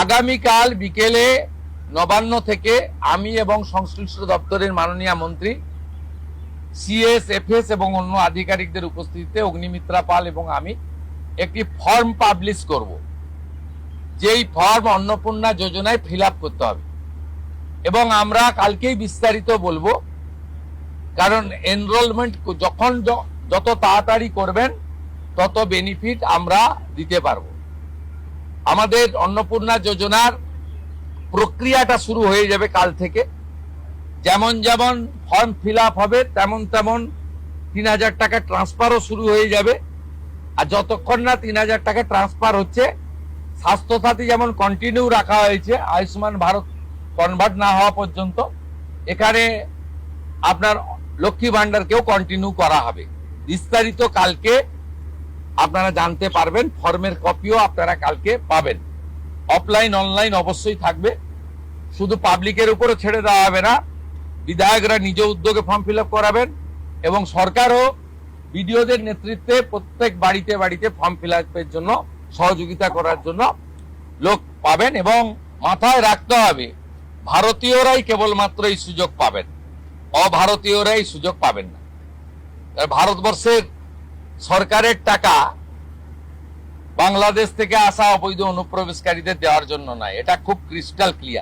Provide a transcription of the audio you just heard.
আগামীকাল বিকেলে নবান্ন থেকে আমি এবং সংশ্লিষ্ট দপ্তরের মাননীয় মন্ত্রী সিএস এফএস এবং অন্য আধিকারিকদের উপস্থিতিতে অগ্নিমিত্রা পাল এবং আমি একটি ফর্ম পাবলিশ করব, যেই ফর্ম অন্নপূর্ণা যোজনায় ফিল আপ করতে হবে এবং আমরা কালকেই বিস্তারিত বলবো। কারণ এনরোলমেন্ট যখন যত তাড়াতাড়ি করবেন তত বেনিফিট আমরা দিতে পারবো। আমাদের অন্নপূর্ণা যোজনার প্রক্রিয়াটা শুরু হয়ে যাবে কাল থেকে। যেমন যেমন ফর্ম ফিল আপ হবে তেমন তেমন ৩,০০০ টাকা ট্রান্সফারও শুরু হয়ে যাবে। আর যতক্ষণ না ৩,০০০ টাকা ট্রান্সফার হচ্ছে, স্বাস্থ্যসাথী যেমন কন্টিনিউ রাখা হয়েছে আয়ুষ্মান ভারত কনভার্ট না হওয়া পর্যন্ত, এখানে আপনার লক্ষ্মী ভান্ডারকেও কন্টিনিউ করা হবে। বিস্তারিত কালকে আপনারা জানতে পারবেন। ফর্মের কপিও আপনারা কালকে পাবেন। অফলাইন অনলাইন অবশ্যই থাকবে। শুধু পাবলিকের উপরে ছেড়ে দেওয়া হবে না, বিধায়করা নিজ উদ্যোগে ফর্ম ফিল আপ করাবেন এবং সরকারও বিডিওদের নেতৃত্বে প্রত্যেক বাড়িতে বাড়িতে ফর্ম ফিল আপের জন্য সহযোগিতা করার জন্য লোক পাবেন। এবং মাথায় রাখতে হবে, ভারতীয়রাই কেবলমাত্র এই সুযোগ পাবেন, অভারতীয়রাই সুযোগ পাবেন না। ভারতবর্ষের সরকারের টাকা বাংলাদেশ থেকে আসা অবৈধ অনুপ্রবেশকারীদের দেওয়ার জন্য নয়, এটা খুব ক্রিস্টাল ক্লিয়ার।